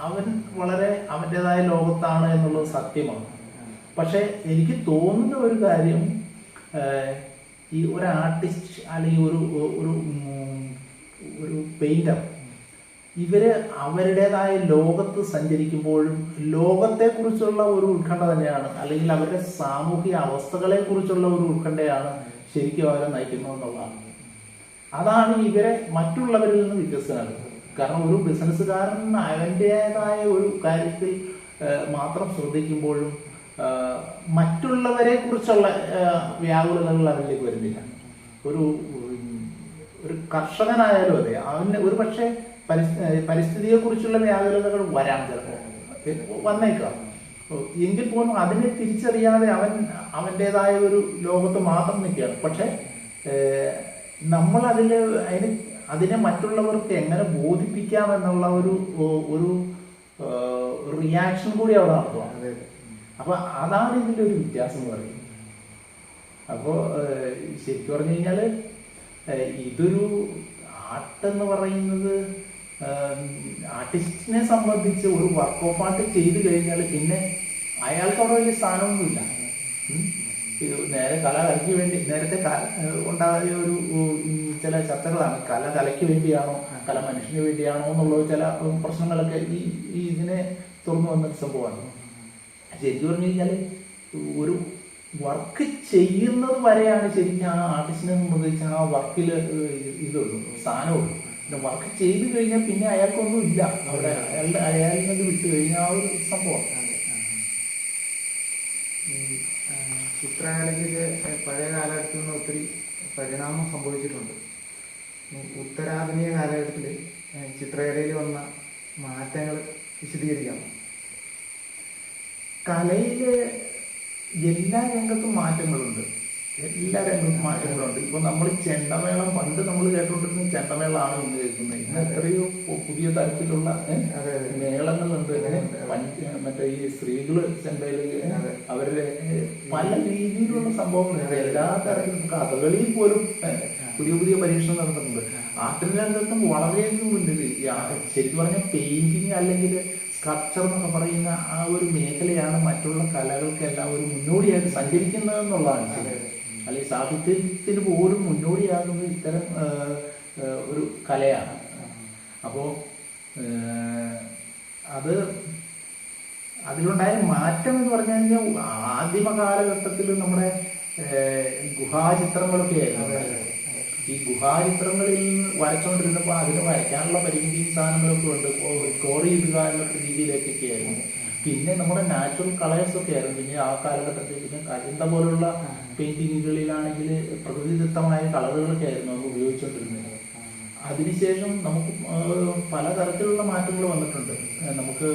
[SPEAKER 2] അവൻ വളരെ അവൻ്റെതായ ലോകത്താണ് എന്നുള്ളത് സത്യമാണ്. പക്ഷെ എനിക്ക് തോന്നുന്ന ഒരു കാര്യം, ഈ ഒരു ആർട്ടിസ്റ്റ് അല്ലെങ്കിൽ ഒരു പെയിന്റർ, ഇവര് അവരുടേതായ ലോകത്ത് സഞ്ചരിക്കുമ്പോഴും ലോകത്തെക്കുറിച്ചുള്ള ഒരു ഉത്കണ്ഠ തന്നെയാണ്, അല്ലെങ്കിൽ അവരുടെ സാമൂഹിക അവസ്ഥകളെ കുറിച്ചുള്ള ഒരു ഉത്കണ്ഠയാണ് ശരിക്കും അവരെ നയിക്കുന്നതെന്നുള്ളതാണ്. അതാണ് ഇവരെ മറ്റുള്ളവരിൽ നിന്ന് വ്യത്യസ്തമാക്കുന്നത്. കാരണം ഒരു ബിസിനസ്സുകാരൻ അവൻ്റെതായ ഒരു കാര്യത്തിൽ മാത്രം ശ്രദ്ധിക്കുമ്പോഴും മറ്റുള്ളവരെ കുറിച്ചുള്ള വ്യാകുലതകൾ അവരിലേക്ക് വരുന്നില്ല. ഒരു കർഷകനായാലും അതെ, അവന് ഒരു പക്ഷേ പരിസ്ഥിതിയെ കുറിച്ചുള്ള വ്യാകുലതകൾ വരാം, ചിലപ്പോൾ വന്നേക്കാം. എങ്കിൽ പോലും അതിനെ തിരിച്ചറിയാതെ അവൻ്റെതായ ഒരു ലോകത്ത് മാത്രം നിൽക്കുകയാണ്. പക്ഷെ നമ്മൾ അതിനെ മറ്റുള്ളവർക്ക് എങ്ങനെ ബോധിപ്പിക്കാം എന്നുള്ള ഒരു റിയാക്ഷൻ കൂടി അവിടെ നടത്തുകയാണ്. അപ്പൊ അതാണ് ഇതിൻ്റെ ഒരു വ്യത്യാസം എന്ന് പറയുന്നത്. അപ്പോൾ ശരിക്കും പറഞ്ഞു കഴിഞ്ഞാൽ ഇതൊരു ആർട്ടെന്ന് പറയുന്നത് ആർട്ടിസ്റ്റിനെ സംബന്ധിച്ച് ഒരു വർക്ക് ഓഫ് ആർട്ട് ചെയ്തു കഴിഞ്ഞാൽ പിന്നെ അയാൾക്ക് അവിടെ വലിയ സ്ഥാനമൊന്നുമില്ല. നേരെ കല കലയ്ക്ക് വേണ്ടി നേരത്തെ ഉണ്ടായ ചില ചർച്ചകളാണ്. കലയ്ക്ക് വേണ്ടിയാണോ, കല മനുഷ്യന് വേണ്ടിയാണോ എന്നുള്ള ചില പ്രശ്നങ്ങളൊക്കെ ഈ ഇതിനെ തുറന്നു വന്നൊരു സംഭവമാണ്. ശരിക്കും പറഞ്ഞു കഴിഞ്ഞാൽ ഒരു വർക്ക് ചെയ്യുന്നത് വരെയാണ് ശരിക്കും ആ ആർട്ടിസ്റ്റിനെ സംബന്ധിച്ച് ആ വർക്കിൽ ഇതുള്ളൂ, സ്ഥാനമുള്ളൂ. പിന്നെ വർക്ക് ചെയ്ത് കഴിഞ്ഞാൽ പിന്നെ അയാൾക്കൊന്നും ഇല്ല അവിടെ, അയാളിൽ നിന്ന് വിട്ടു കഴിഞ്ഞാൽ ആ ഒരു സംഭവം.
[SPEAKER 1] ചിത്രകലയ്ക്ക് പഴയ കാലഘട്ടത്തിൽ നിന്ന് ഒത്തിരി പരിണാമം സംഭവിച്ചിട്ടുണ്ട്. ഉത്തരാധുനിക കാലഘട്ടത്തിൽ ചിത്രകലയിൽ വന്ന മാറ്റങ്ങൾ വിശദീകരിക്കാം.
[SPEAKER 2] കലയിൽ എല്ലാ രംഗത്തും മാറ്റങ്ങളുണ്ട്. ഇപ്പൊ നമ്മൾ ചെണ്ടമേളം, പണ്ട് നമ്മൾ കേട്ടുകൊണ്ടിരുന്ന ചെണ്ടമേളമാണ് ഇന്ന് കേൾക്കുന്നത്. ഇന്ന് എത്രയോ പുതിയ തരത്തിലുള്ള മേളങ്ങളുണ്ട്. മറ്റേ ഈ സ്ത്രീകള് ചെണ്ടയില് അവരുടെ പല രീതിയിലുള്ള സംഭവങ്ങളുണ്ട്. എല്ലാ തരത്തിലും കഥകളിയിൽ പോലും പുതിയ പുതിയ പരീക്ഷണം നടത്തുന്നുണ്ട്. ആർട്ടിന്റെ രംഗത്തും വളരെയധികം മുന്നിൽ. ശരിക്കും പറഞ്ഞാൽ പെയിന്റിങ് അല്ലെങ്കിൽ സ്കൾപ്ചർ എന്നൊക്കെ പറയുന്ന ആ ഒരു മേഖലയാണ് മറ്റുള്ള കലകൾക്കെല്ലാം ഒരു മുന്നോടിയായിട്ട് സഞ്ചരിക്കുന്നത് എന്നുള്ളതാണ്. അല്ലെങ്കിൽ സാഹിത്യത്തിന് പോലും മുന്നോടിയാകുന്നത് ഇത്തരം ഒരു കലയാണ്. അപ്പോൾ അതിലുണ്ടായ മാറ്റം എന്ന് പറഞ്ഞു കഴിഞ്ഞാൽ ആദിമ കാലഘട്ടത്തിൽ നമ്മുടെ ഗുഹാചിത്രങ്ങളൊക്കെ ആയിരുന്നു. ഈ ഗുഹാചിത്രങ്ങളിൽ വരച്ചുകൊണ്ടിരുന്നപ്പോൾ അതിന് വരയ്ക്കാനുള്ള പരിമിതി സാധനങ്ങളൊക്കെ ഉണ്ട്. സ്കോർ ചെയ്തുകാനുള്ള രീതിയിലേക്കൊക്കെ ആയിരുന്നു. പിന്നെ നമ്മുടെ നാച്ചുറൽ കളേഴ്സ് ഒക്കെ ആയിരുന്നു. പിന്നെ ആ കാലഘട്ടത്തിൽ പിന്നെ കരിന്ത പോലുള്ള പെയിന്റിങ്ങുകളിലാണെങ്കിൽ പ്രകൃതിദത്തമായ കളറുകളൊക്കെ ആയിരുന്നു അത് ഉപയോഗിച്ചുകൊണ്ടിരുന്നത്. അതിനുശേഷം നമുക്ക് പലതരത്തിലുള്ള മാറ്റങ്ങൾ വന്നിട്ടുണ്ട്. നമുക്ക്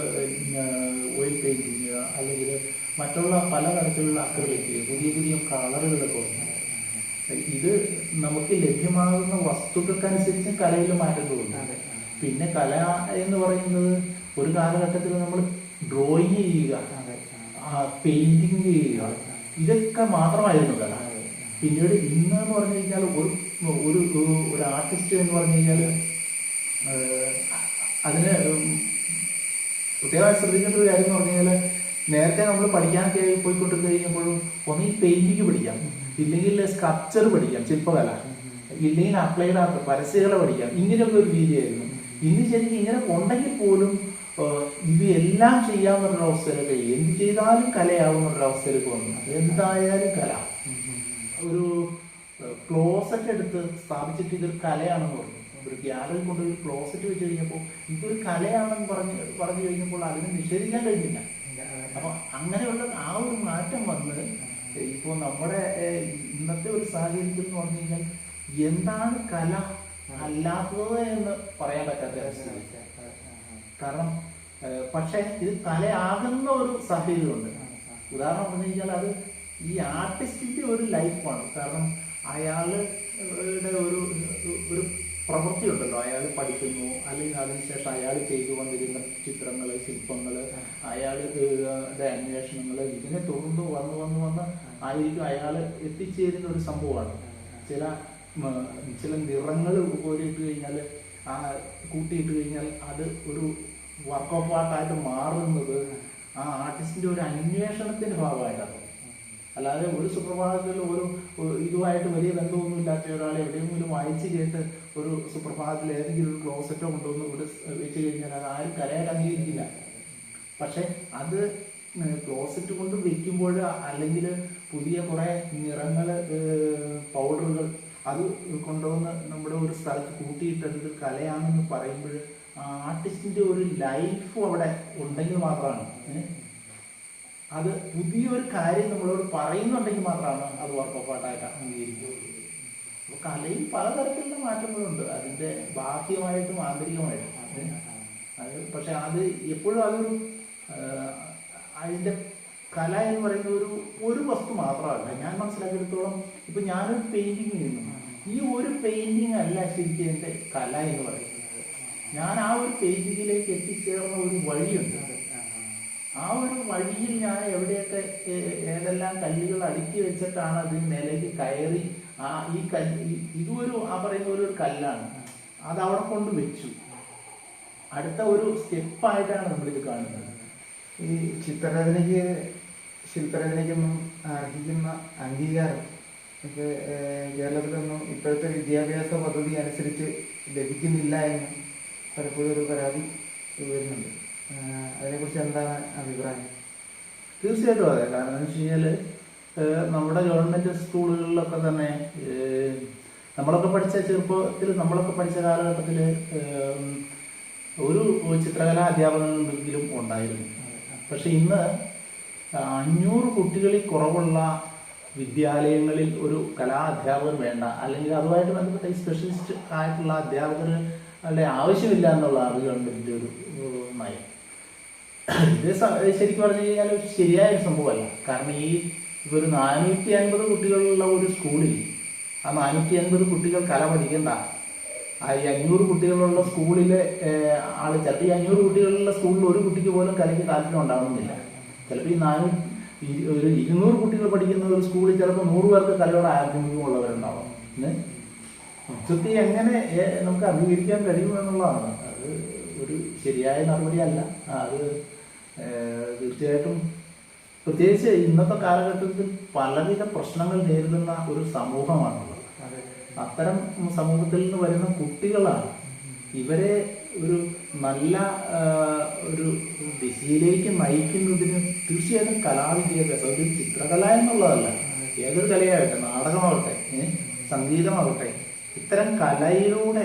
[SPEAKER 2] ഓയിൽ പെയിന്റിങ് അല്ലെങ്കിൽ മറ്റുള്ള പലതരത്തിലുള്ള അക്രിലിക്, പുതിയ പുതിയ കളറുകളൊക്കെ വന്നു. ഇത് നമുക്ക് ലഭ്യമാകുന്ന വസ്തുക്കൾക്കനുസരിച്ച് കലയിൽ മാറ്റം തോന്നുന്നു. പിന്നെ കല എന്ന് പറയുന്നത് ഒരു കാലഘട്ടത്തിൽ നമ്മൾ ഡ്രോയിങ് ചെയ്യുക, പെയിന്റിങ് ചെയ്യുക, ഇതൊക്കെ മാത്രമായിരുന്നു കല. പിന്നീട് ഇന്ന് എന്ന് പറഞ്ഞു കഴിഞ്ഞാൽ ഒരു ആർട്ടിസ്റ്റ് എന്ന് പറഞ്ഞു കഴിഞ്ഞാൽ അതിന് പ്രത്യേകമായി ശ്രദ്ധിക്കേണ്ട ഒരു കാര്യം എന്ന് പറഞ്ഞു കഴിഞ്ഞാൽ, നേരത്തെ നമ്മൾ പഠിക്കാനൊക്കെ പോയിക്കൊണ്ടിരുന്ന് കഴിഞ്ഞപ്പോഴും ഒന്ന് ഈ പെയിന്റിങ് പഠിക്കാം, ഇല്ലെങ്കിൽ സ്കൾപ്ചർ പഠിക്കാം, ശില്പകല, ഇല്ലെങ്കിൽ അപ്ലൈഡ് ആർട്ട്, പരസ്യകല പഠിക്കാം, ഇങ്ങനെയൊക്കെ ഒരു രീതിയായിരുന്നു. ഇന്ന് ശരിക്കും ഇങ്ങനെ ഉണ്ടെങ്കിൽ പോലും ഇവയെല്ലാം ചെയ്യാവുന്നൊരവസ്ഥയിലൊക്കെ എന്ത് ചെയ്താലും കലയാവുന്നൊരവസ്ഥയിലേക്ക് വന്നു. എന്തായാലും കല. ഒരു ക്ലോസറ്റ് എടുത്ത് സ്ഥാപിച്ചിട്ട് ഇതൊരു കലയാണെന്ന് പറഞ്ഞു. ഒരു ഗ്യാലറി കൊണ്ട് ഒരു ക്ലോസറ്റ് വെച്ച് കഴിഞ്ഞപ്പോൾ ഇതൊരു കലയാണെന്ന് പറഞ്ഞു കഴിഞ്ഞപ്പോൾ അതിനെ നിഷേധിക്കാൻ കഴിഞ്ഞില്ല. അപ്പൊ അങ്ങനെയുള്ള ആ ഒരു മാറ്റം വന്ന് ഇപ്പോൾ നമ്മുടെ ഇന്നത്തെ ഒരു സാഹചര്യത്തിൽ എന്ന് പറഞ്ഞു കഴിഞ്ഞാൽ എന്താണ് കല അല്ലാത്തത് എന്ന് പറയാൻ പറ്റാത്ത അവസ്ഥ. കാരണം പക്ഷെ ഇത് കലയാകുന്ന ഒരു സാഹചര്യമുണ്ട്. ഉദാഹരണം പറഞ്ഞു കഴിഞ്ഞാൽ അത് ഈ ആർട്ടിസ്റ്റിന്റെ ഒരു ലൈഫാണ്. കാരണം അയാളുടെ ഒരു പ്രവൃത്തി ഉണ്ടല്ലോ, അയാൾ പഠിക്കുന്നു, അല്ലെങ്കിൽ അതിനുശേഷം അയാൾ ചെയ്തു വന്നിരുന്ന ചിത്രങ്ങൾ, ശില്പങ്ങൾ, അയാളുടെ അന്വേഷണങ്ങൾ, ഇതിനെ തുടർന്ന് വന്ന് ആയിരിക്കും അയാൾ എത്തിച്ചേരുന്ന ഒരു സംഭവമാണ്. ചില നിറങ്ങൾ കോരിയിട്ട് കഴിഞ്ഞാൽ കൂട്ടിയിട്ട് കഴിഞ്ഞാൽ അത് ഒരു വർക്ക് ഓഫ് ആർട്ടായിട്ട് മാറുന്നത് ആ ആർട്ടിസ്റ്റിന്റെ ഒരു അന്വേഷണത്തിന്റെ ഭാഗമായിട്ടാണ്. അല്ലാതെ ഒരു സുപ്രഭാതത്തിൽ ഇതുമായിട്ട് വലിയ ബന്ധമൊന്നുമില്ലാത്ത ഒരാളെ എവിടെയെങ്കിലും വായിച്ച് കേട്ട് ഒരു സുപ്രഭാതത്തിൽ ഏതെങ്കിലും ഒരു ക്ലോസറ്റോ കൊണ്ടുവന്ന് ഇവിടെ വെച്ച് കഴിഞ്ഞാൽ അത് ആരും കലയായിട്ട് അംഗീകരിക്കില്ല. പക്ഷെ അത് ക്ലോസറ്റ് കൊണ്ട് വെക്കുമ്പോൾ അല്ലെങ്കിൽ പുതിയ കുറെ നിറങ്ങൾ, പൗഡറുകൾ അത് കൊണ്ടുവന്ന് നമ്മുടെ ഒരു സ്ഥലത്ത് കൂട്ടിയിട്ടത് കലയാണെന്ന് പറയുമ്പോൾ ആർട്ടിസ്റ്റിന്റെ ഒരു ലൈഫ് അവിടെ ഉണ്ടെങ്കിൽ മാത്രമാണ് അത് പുതിയൊരു കാര്യം നമ്മളോട് പറയുന്നുണ്ടെങ്കിൽ മാത്രമാണ് അത് വർക്ക് ഓഫ് ആർട്ടായിട്ട് അംഗീകരിക്കുന്നത്. അപ്പോൾ കലയിൽ പലതരത്തിലുള്ള മാറ്റങ്ങളുണ്ട്, അതിൻ്റെ ബാഹ്യമായിട്ടും ആന്തരികമായിട്ടും. അത് പക്ഷെ അത് എപ്പോഴും അതൊരു അതിൻ്റെ കല എന്ന് പറയുന്ന ഒരു വസ്തു മാത്രമല്ല. ഞാൻ മനസ്സിലാക്കിയെടുത്തോളം ഇപ്പൊ ഞാനൊരു പെയിന്റിങ് ചെയ്യുന്നു, ഈ ഒരു പെയിന്റിങ് അല്ല ശരിക്കും എൻ്റെ കല എന്ന് പറയുന്നത്. ഞാൻ ആ ഒരു പെയിന്റിങ്ങിലേക്ക് എത്തിച്ചേർന്ന ഒരു വഴിയുണ്ട്. ആ ഒരു വഴിയിൽ ഞാൻ എവിടെയൊക്കെ ഏതെല്ലാം കല്ലുകൾ അടുക്കി വെച്ചിട്ടാണ് അതിന് മേലേക്ക് കയറി ഈ ഇതൊരു പറയുന്ന ഒരു കല്ലാണ്, അത് അവിടെ കൊണ്ട് വെച്ചു. അടുത്ത ഒരു സ്റ്റെപ്പായിട്ടാണ് നമ്മളിത് കാണുന്നത്.
[SPEAKER 1] ഈ ശില്പരചനയ്ക്കൊന്നും അർഹിക്കുന്ന അംഗീകാരം ഇപ്പൊ കേരളത്തിലൊന്നും ഇപ്പോഴത്തെ വിദ്യാഭ്യാസ പദ്ധതി അനുസരിച്ച് ലഭിക്കുന്നില്ല എന്ന് പലപ്പോഴും ഒരു പരാതി വരുന്നുണ്ട്. അതിനെക്കുറിച്ച് എന്താണ് അഭിപ്രായം?
[SPEAKER 2] തീർച്ചയായിട്ടും അതെ. കാരണം എന്ന് വെച്ച് കഴിഞ്ഞാൽ നമ്മുടെ ഗവൺമെന്റ് സ്കൂളുകളിലൊക്കെ തന്നെ നമ്മളൊക്കെ പഠിച്ച ചെറുപ്പത്തിൽ നമ്മളൊക്കെ പഠിച്ച കാലഘട്ടത്തിൽ ഒരു ചിത്രകലാ അധ്യാപകനെങ്കിലും ഉണ്ടായിരുന്നു. പക്ഷെ ഇന്ന് 500 കുട്ടികളിൽ കുറവുള്ള വിദ്യാലയങ്ങളിൽ ഒരു കലാ അധ്യാപകർ വേണ്ട, അല്ലെങ്കിൽ അതുമായിട്ട് ബന്ധപ്പെട്ട ഈ സ്പെഷ്യലിസ്റ്റ് ആയിട്ടുള്ള അധ്യാപകരുടെ ആവശ്യമില്ല എന്നുള്ളതാണ് ഗവൺമെന്റിന്റെ ഒരു നയം. ഇത് ശരിക്കും പറഞ്ഞു കഴിഞ്ഞാൽ ശരിയായൊരു സംഭവമല്ല. കാരണം ഇപ്പോൾ ഒരു 450 കുട്ടികളുള്ള ഒരു സ്കൂളിൽ ആ 450 കുട്ടികൾ കല പഠിക്കണ്ട. ആ 500 കുട്ടികളുള്ള സ്കൂളിലെ ആള് ചിലപ്പോൾ ഈ 500 കുട്ടികളുള്ള സ്കൂളിൽ ഒരു കുട്ടിക്ക് പോലും കലയ്ക്ക് താല്പര്യം ഉണ്ടാവുന്നില്ല. ചിലപ്പോൾ ഈ ഒരു 200 കുട്ടികൾ പഠിക്കുന്ന ഒരു സ്കൂളിൽ ചിലപ്പോൾ 100 പേർക്ക് കലയോട് ആഗ്രഹമുള്ളവരുണ്ടാവും. സത്യം എങ്ങനെ നമുക്ക് അംഗീകരിക്കാൻ കഴിയുമെന്നുള്ളതാണ്. അത് ഒരു ശരിയായ നടപടിയല്ല. അത് തീർച്ചയായിട്ടും പ്രത്യേകിച്ച് ഇന്നത്തെ കാലഘട്ടത്തിൽ പലവിധ പ്രശ്നങ്ങൾ നേരിടുന്ന ഒരു സമൂഹമാണുള്ളത്. അത്തരം സമൂഹത്തിൽ നിന്ന് വരുന്ന കുട്ടികളാണ് ഇവരെ ഒരു നല്ല ഒരു ദിശയിലേക്ക് നയിക്കുന്നതിന് തീർച്ചയായിട്ടും കലാവിദ്യാഭ്യാസം, ഒരു ചിത്രകല എന്നുള്ളതല്ല, ഏതൊരു കലയാകട്ടെ, നാടകമാകട്ടെ, സംഗീതമാകട്ടെ, ഇത്തരം കലയിലൂടെ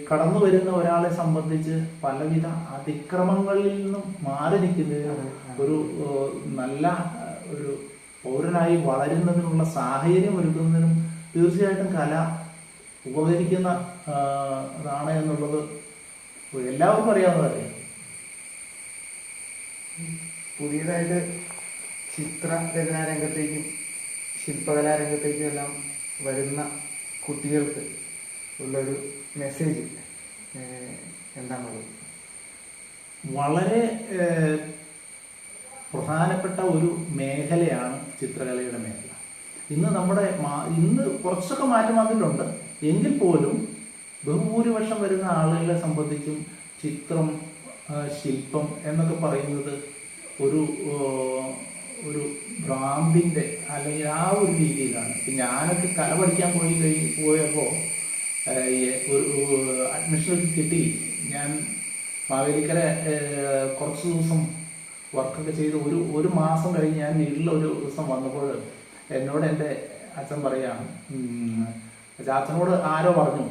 [SPEAKER 2] കടന്നു വരുന്ന ഒരാളെ സംബന്ധിച്ച് പലവിധ അതിക്രമങ്ങളിൽ നിന്നും മാറി നിൽക്കുന്നതിന് ഒരു നല്ല ഒരു പൗരനായി വളരുന്നതിനുള്ള സാഹചര്യം ഒരുക്കുന്നതിനും തീർച്ചയായിട്ടും കല ഉപകരിക്കുന്ന താണ് എന്നുള്ളത് എല്ലാവർക്കും അറിയാവുന്നതല്ലേ.
[SPEAKER 1] പുതിയതായിട്ട് ചിത്രരചനാരംഗത്തേക്കും ശില്പകലാരംഗത്തേക്കും എല്ലാം വരുന്ന കുട്ടികൾക്ക് ഉള്ളൊരു മെസ്സേജ് എന്താണുള്ളത്?
[SPEAKER 2] വളരെ പ്രധാനപ്പെട്ട ഒരു മേഖലയാണ് ചിത്രകലയുടെ മേഖല. ഇന്ന് ഇന്ന് കുറച്ചൊക്കെ മാറ്റം വന്നിട്ടുണ്ട്. എങ്കിൽ പോലും ബഹുഭൂരിപക്ഷം വരുന്ന ആളുകളെ സംബന്ധിച്ചും ചിത്രം, ശില്പം എന്നൊക്കെ പറയുന്നത് ഒരു ഒരു ഭ്രാന്തിൻ്റെ അല്ലെങ്കിൽ ആ ഒരു രീതിയിലാണ്. ഞാനൊക്കെ കല പഠിക്കാൻ പോയപ്പോൾ ഒരു അഡ്മിഷനൊക്കെ കിട്ടി. ഞാൻ മാവേലിക്കര കുറച്ച് ദിവസം വർക്കൊക്കെ ചെയ്ത് ഒരു മാസം കഴിഞ്ഞ് ഞാൻ വീട്ടിലൊരു ദിവസം വന്നപ്പോൾ എന്നോട് എൻ്റെ അച്ഛൻ പറയുകയാണ്, അച്ഛനോട് ആരോ പറഞ്ഞു,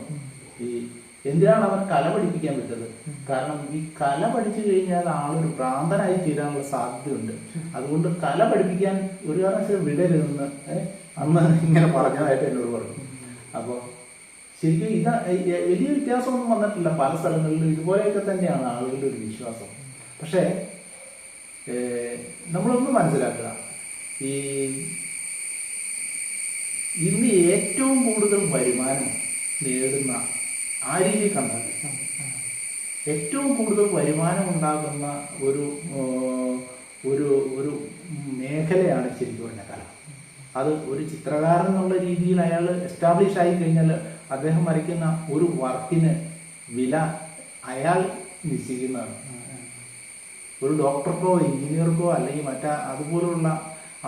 [SPEAKER 2] എന്തിനാണ് അവൻ കല പഠിപ്പിക്കാൻ വിട്ടത്? കാരണം ഈ കല പഠിച്ചു കഴിഞ്ഞാൽ ആളൊരു ഭ്രാന്തനായി തീരാനുള്ള സാധ്യതയുണ്ട്. അതുകൊണ്ട് കല പഠിപ്പിക്കാൻ ഒരു കാരണവശാലും വിടരുതെന്ന് അന്ന് ഇങ്ങനെ പറഞ്ഞതായിട്ട് എന്നോട് പറഞ്ഞു. അപ്പോൾ ശരിക്കും വലിയ വ്യത്യാസമൊന്നും വന്നിട്ടില്ല. പല സ്ഥലങ്ങളിലും ഇതുപോലെയൊക്കെ തന്നെയാണ് ആളുകളുടെ ഒരു വിശ്വാസം. പക്ഷേ നമ്മളൊന്ന് മനസ്സിലാക്കുക, ഇന്ന് ഏറ്റവും കൂടുതൽ വരുമാനം നേടുന്ന ആ രീതി കണ്ടാൽ ഏറ്റവും കൂടുതൽ വരുമാനം ഉണ്ടാകുന്ന ഒരു ഒരു ഒരു മേഖലയാണ് ശരിക്കും പറഞ്ഞ കല. അത് ഒരു ചിത്രകാരൻ എന്നുള്ള രീതിയിൽ അയാൾ എസ്റ്റാബ്ലിഷ് ആയി കഴിഞ്ഞാൽ അദ്ദേഹം വരയ്ക്കുന്ന ഒരു വർക്കിന് വില അയാൾ നിശ്ചയിക്കുന്നതാണ്. ഒരു ഡോക്ടർക്കോ എഞ്ചിനീയർക്കോ അല്ലെങ്കിൽ അതുപോലുള്ള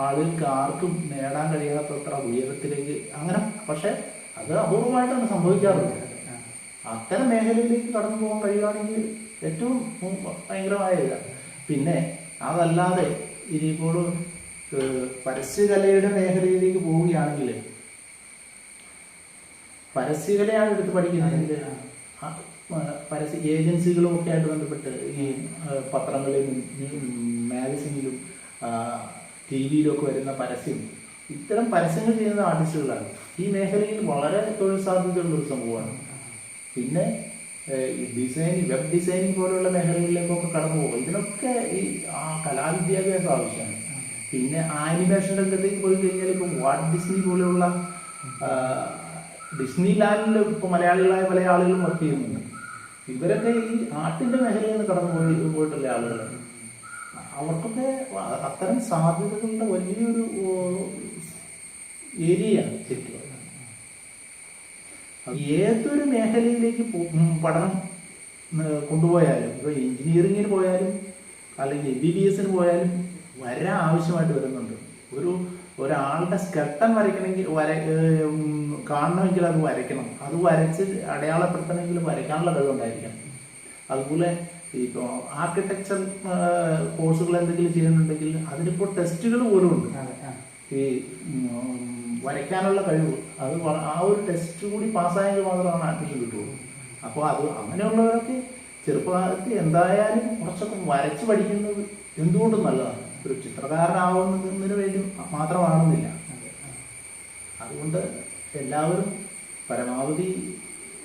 [SPEAKER 2] ആളുകൾക്ക് ആർക്കും നേടാൻ കഴിയാത്തത്ര ഉയരത്തിലേക്ക് അങ്ങനെ, പക്ഷെ അത് അപൂർവമായിട്ടാണ് സംഭവിക്കാറുള്ളത്. അത്തരം മേഖലയിലേക്ക് കടന്നു പോകാൻ കഴിയുകയാണെങ്കിൽ ഏറ്റവും ഭയങ്കരമായ ഇതാണ്. പിന്നെ അതല്ലാതെ ഇനിയിപ്പോൾ പരസ്യകലയുടെ മേഖലയിലേക്ക് പോവുകയാണെങ്കിൽ, പരസ്യകലയാണ് എടുത്ത് പഠിക്കുന്നതെങ്കിൽ പരസ്യ ഏജൻസികളും ഒക്കെ ആയിട്ട് ബന്ധപ്പെട്ട് ഈ പത്രങ്ങളിലും മാഗസിനിലും TV-യിലും ഒക്കെ വരുന്ന പരസ്യം, ഇത്തരം പരസ്യങ്ങൾ ചെയ്യുന്ന ആർട്ടിസ്റ്റുകളാണ്. ഈ മേഖലയിൽ വളരെ തൊഴിൽ സാധ്യതയുള്ള ഒരു സംഭവമാണ്. പിന്നെ വെബ് ഡിസൈനിങ് പോലുള്ള മേഖലകളിലേക്കൊക്കെ കടന്നു പോകും. ഇതിനൊക്കെ ഈ കലാവിദ്യാഭ്യാസം ആവശ്യമാണ്. പിന്നെ ആനിമേഷൻ രംഗത്തേക്ക് പോയി കഴിഞ്ഞാൽ ഇപ്പോൾ വാൾട്ട് ഡിസ്നി പോലെയുള്ള ഡിസ്നി ലാൻഡിൽ ഇപ്പോൾ മലയാളികളായ പല ആളുകളും വർക്ക് ചെയ്യുന്നുണ്ട്. ഇവരൊക്കെ ഈ ആർട്ടിൻ്റെ മേഖലയിൽ നിന്ന് കടന്നു പോയിട്ടുള്ള ആളുകളാണ്. അവർക്കൊക്കെ അത്തരം സാധ്യതകളുടെ വലിയൊരു ഏരിയയാണ് ശരിക്കും. ഏതൊരു മേഖലയിലേക്ക് പഠനം കൊണ്ടുപോയാലും, ഇപ്പോൾ എഞ്ചിനീയറിങ്ങിന് പോയാലും അല്ലെങ്കിൽ MBBS പോയാലും വരാൻ ആവശ്യമായിട്ട് വരുന്നുണ്ട്. ഒരാളുടെ സ്കെൽട്ടൻ വരയ്ക്കണമെങ്കിൽ കാണണമെങ്കിൽ അത് വരയ്ക്കണം. അത് വരച്ച് അടയാളപ്പെടുത്തണമെങ്കിൽ വരയ്ക്കാനുള്ള കഴിവുണ്ടായിരിക്കണം. അതുപോലെ ഇപ്പോൾ ആർക്കിടെക്ചർ കോഴ്സുകൾ എന്തെങ്കിലും ചെയ്യുന്നുണ്ടെങ്കിൽ അതിനിപ്പോൾ ടെസ്റ്റുകൾ പോലും ഉണ്ട്. ഈ വരയ്ക്കാനുള്ള കഴിവ്, അത് ആ ഒരു ടെസ്റ്റ് കൂടി പാസ്സായെങ്കിൽ മാത്രമാണ് അഡ്മിഷൻ കിട്ടുള്ളൂ. അപ്പോൾ അങ്ങനെയുള്ളവരൊക്കെ ചെറുപ്പകാലത്ത് എന്തായാലും കുറച്ചൊക്കെ വരച്ച് പഠിക്കുന്നത് എന്തുകൊണ്ടും നല്ലതാണ്. ഒരു ചിത്രകാരനാവുന്നതിന് വേണ്ടി മാത്രമാണെന്നില്ല. അതുകൊണ്ട് എല്ലാവരും പരമാവധി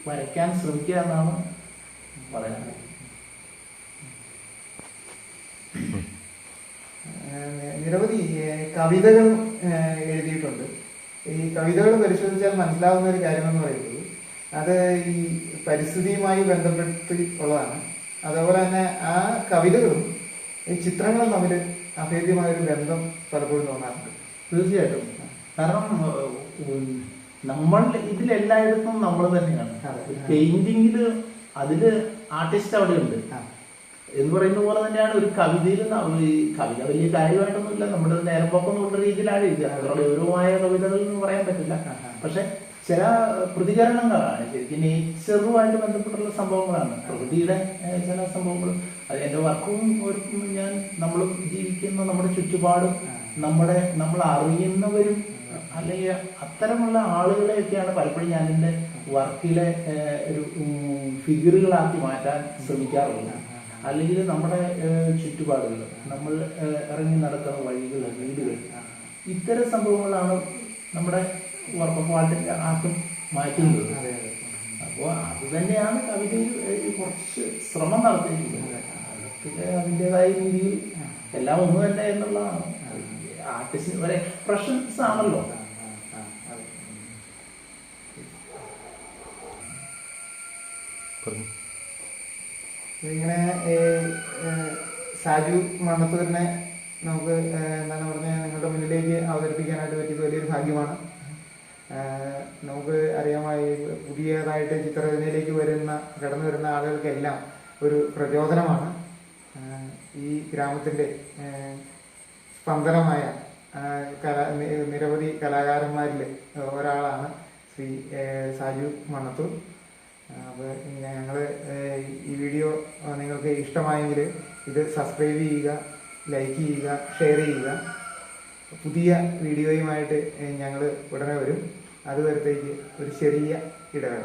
[SPEAKER 2] വരയ്ക്കാൻ ശ്രമിക്കുക എന്നാണ് പറയാനുള്ളത്.
[SPEAKER 1] നിരവധി കവിതകൾ എഴുതിയിട്ടുണ്ട്. ഈ കവിതകൾ പരിശോധിച്ചാൽ മനസ്സിലാവുന്ന ഒരു കാര്യമെന്ന് പറയുന്നത് അത് ഈ പരിസ്ഥിതിയുമായി ബന്ധപ്പെട്ട് ഉള്ളതാണ്. അതേപോലെ തന്നെ ആ കവിതകളും ഈ ചിത്രങ്ങളും തമ്മിൽ അഭേദ്യമായൊരു ബന്ധം പലപ്പോഴും തോന്നാറുണ്ട്.
[SPEAKER 2] തീർച്ചയായിട്ടും. കാരണം നമ്മൾ ഇതിലെല്ലായിടത്തും നമ്മൾ തന്നെയാണ്. പെയിന്റിങ്ങിൽ അതിൽ ആർട്ടിസ്റ്റ് അവിടെ ഉണ്ട് എന്ന് പറയുന്ന പോലെ തന്നെയാണ് ഒരു കവിതയിൽ. കവിത വലിയ കാര്യമായിട്ടൊന്നുമില്ല, നമ്മുടെ നേരമ്പോക്കം എന്നുള്ള രീതിയിലാണ് എഴുതുക. ഗൗരവമായ കവിതകൾ എന്ന് പറയാൻ പറ്റില്ല. പക്ഷെ ചില പ്രതികരണങ്ങളാണ് ശരിക്കും നേച്ചറുമായിട്ട് ബന്ധപ്പെട്ടുള്ള സംഭവങ്ങളാണ്. പ്രകൃതിയുടെ ചില സംഭവങ്ങൾ, അത് എൻ്റെ വർക്കും നമ്മൾ ജീവിക്കുന്ന നമ്മുടെ ചുറ്റുപാടും നമ്മൾ അറിയുന്നവരും അല്ലെങ്കിൽ അത്തരമുള്ള ആളുകളെയൊക്കെയാണ് പലപ്പോഴും ഞാൻ എൻ്റെ വർക്കിലെ ഒരു ഫിഗറുകളാക്കി മാറ്റാൻ ശ്രമിക്കാറുള്ളത്. അല്ലെങ്കിൽ നമ്മുടെ ചുറ്റുപാടുകൾ, നമ്മൾ ഇറങ്ങി നടക്കുന്ന വഴികൾ, വീടുകൾ, ഇത്തരം സംഭവങ്ങളാണ് നമ്മുടെ വർക്ക് ഓഫ് ആർട്ടിൻ്റെ ആർട്ടും മാറ്റുന്നത്. അപ്പോൾ അത് തന്നെയാണ് കവിതയിൽ കുറച്ച് ശ്രമം നടത്തിയിട്ടുള്ളത്. പിന്നെ അതിൻ്റെതായ രീതിയിൽ എല്ലാം ഒന്ന് തന്നെ എന്നുള്ളതാണ്. ആർട്ടിസ്റ്റിന് ഒരു എക്സ്പ്രഷൻസ് ആണല്ലോ. പറഞ്ഞു.
[SPEAKER 1] ഇങ്ങനെ സാജു മണ്ണത്തൂരിനെ നമുക്ക് എന്താണ് പറഞ്ഞാൽ നിങ്ങളുടെ മുന്നിലേക്ക് അവതരിപ്പിക്കാനായിട്ട് പറ്റിയത് വലിയൊരു ഭാഗ്യമാണ്. നമുക്ക് അറിയാമായി പുതിയതായിട്ട് ചിത്രരചനയിലേക്ക് കടന്നു വരുന്ന ആളുകൾക്കെല്ലാം ഒരു പ്രചോദനമാണ്. ഈ ഗ്രാമത്തിൻ്റെ സ്പന്ദനമായ നിരവധി കലാകാരന്മാരിൽ ഒരാളാണ് ശ്രീ സാജു മണ്ണത്തൂർ. അപ്പോൾ ഞങ്ങൾ ഈ വീഡിയോ നിങ്ങൾക്ക് ഇഷ്ടമായെങ്കിൽ ഇത് സബ്സ്ക്രൈബ് ചെയ്യുക, ലൈക്ക് ചെയ്യുക, ഷെയർ ചെയ്യുക. പുതിയ വീഡിയോയുമായിട്ട് ഞങ്ങൾ ഉടനെ വരും. അതുവരത്തേക്ക് ഒരു ചെറിയ ഇടവേള.